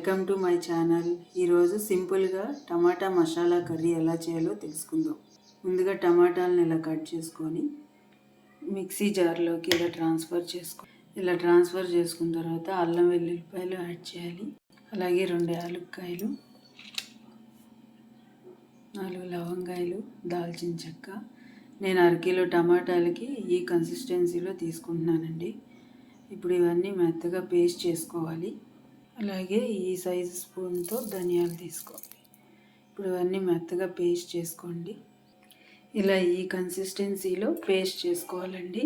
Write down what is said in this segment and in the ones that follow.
Welcome to my channel. ఈరోజు సింపుల్గా టమాటా masala curry ఎలా చేయాలో తెలుసుకుందాం. ముందుగా టమాటాలను ఇలా కట్ చేసుకొని మిక్సీ జార్లోకి ఇలా ట్రాన్స్ఫర్ చేసుకున్న తర్వాత అల్లం వెల్లుల్లిపాయలు యాడ్ చేయాలి. అలాగే 2 యాలక్కాయలు, 4 లవంగాయలు, దాల్చిన చెక్క. నేను 1/2 కిలో టమాటాలకి ఈ కన్సిస్టెన్సీలో తీసుకుంటున్నానండి. ఇప్పుడు ఇవన్నీ మెత్తగా పేస్ట్ చేసుకోవాలి. అలాగే ఈ సైజు స్పూన్తో ధనియాలు తీసుకోవాలి. ఇప్పుడు ఇవన్నీ మెత్తగా పేస్ట్ చేసుకోండి. ఇలా ఈ కన్సిస్టెన్సీలో పేస్ట్ చేసుకోవాలండి.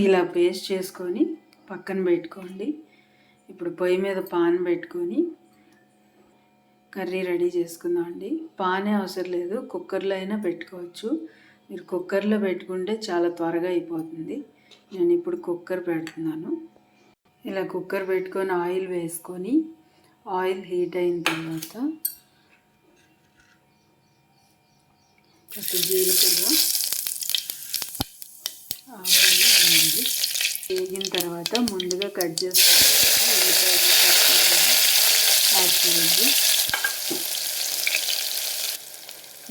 ఇలా పేస్ట్ చేసుకొని పక్కన పెట్టుకోండి. ఇప్పుడు పొయ్యి మీద పాన్ పెట్టుకొని కర్రీ రెడీ చేసుకుందామండి. పానే అవసరం లేదు, కుక్కర్లో అయినా పెట్టుకోవచ్చు. మీరు కుక్కర్లో పెట్టుకుంటే చాలా త్వరగా అయిపోతుంది. నేను ఇప్పుడు కుక్కర్ పెడుతున్నాను. ఇలా కుక్కర్ పెట్టుకొని ఆయిల్ వేసుకొని ఆయిల్ హీట్ అయిన తర్వాత జీలకర్ర, ఆవాలు వేగిన తర్వాత ముందుగా కట్ చేసుకుని ఉల్లిపాయలు యాడ్ చేయండి.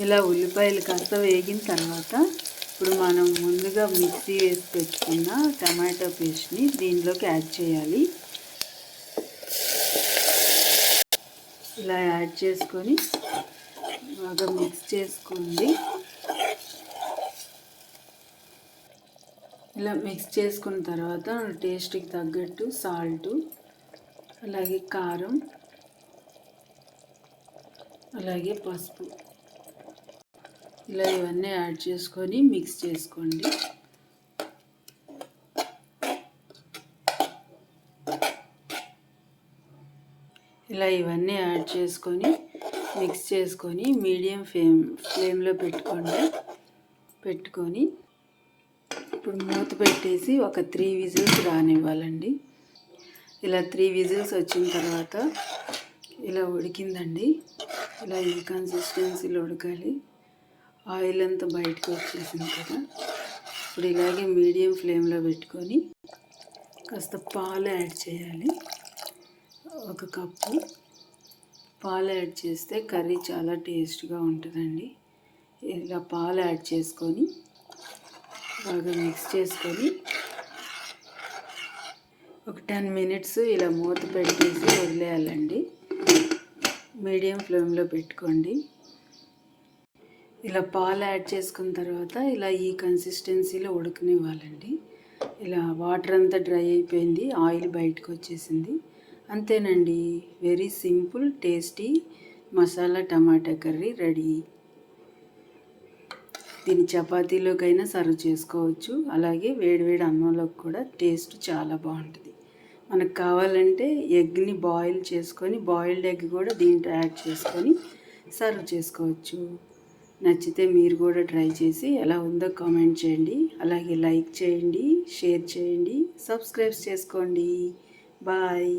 ఇలా ఉల్లిపాయలు కాస్త వేగిన తర్వాత ఇప్పుడు మనం ముందుగా మిక్సీ వేసి పెట్టుకున్న టమాటో పేస్ట్ని దీనిలోకి యాడ్ చేయాలి. ఇలా యాడ్ చేసుకొని బాగా మిక్స్ చేసుకోండి. ఇలా మిక్స్ చేసుకున్న తర్వాత టేస్ట్కి తగ్గట్టు సాల్టు, అలాగే కారం, అలాగే పసుపు, ఇలా ఇవన్నీ యాడ్ చేసుకొని మిక్స్ చేసుకోండి. ఇలా ఇవన్నీ యాడ్ చేసుకొని మిక్స్ చేసుకొని మీడియం ఫ్లేమ్లో పెట్టుకొని ఇప్పుడు మూత పెట్టేసి ఒక 3 విజిల్స్ రానివ్వాలండి. ఇలా 3 విజిల్స్ వచ్చిన తర్వాత ఇలా ఉడికిందండి. ఇలా ఈ కన్సిస్టెన్సీలో ఉడకాలి. ఆయిల్ అంతా బయటకు వచ్చేసింది కదా. ఇప్పుడు ఇలాగే మీడియం ఫ్లేమ్లో పెట్టుకొని కాస్త పాలు యాడ్ చేయాలి. 1 కప్పు పాలు యాడ్ చేస్తే కర్రీ చాలా టేస్ట్గా ఉంటుందండి. ఇలా పాలు యాడ్ చేసుకొని బాగా మిక్స్ చేసుకొని ఒక 10 మినిట్స్ ఇలా మూత పెట్టేసి వదిలేయాలండి. మీడియం ఫ్లేమ్లో పెట్టుకోండి. ఇలా పాలు యాడ్ చేసుకున్న తర్వాత ఇలా ఈ కన్సిస్టెన్సీలో ఉడకనివ్వాలండి. ఇలా వాటర్ అంతా డ్రై అయిపోయింది, ఆయిల్ బయటకు వచ్చేసింది. అంతేనండి, వెరీ సింపుల్ టేస్టీ మసాలా టమాటా కర్రీ రెడీ. దీన్ని చపాతీలోకైనా సర్వ్ చేసుకోవచ్చు. అలాగే వేడివేడి అన్నంలోకి కూడా టేస్ట్ చాలా బాగుంటుంది. మనకు కావాలంటే ఎగ్ని బాయిల్ చేసుకొని బాయిల్డ్ ఎగ్ కూడా దీంట్లో యాడ్ చేసుకొని సర్వ్ చేసుకోవచ్చు. నచ్చితే మీరు కూడా ట్రై చేసి ఎలా ఉందో కామెంట్ చేయండి. అలాగే లైక్ చేయండి, షేర్ చేయండి, సబ్స్క్రైబ్ చేసుకోండి. బాయ్.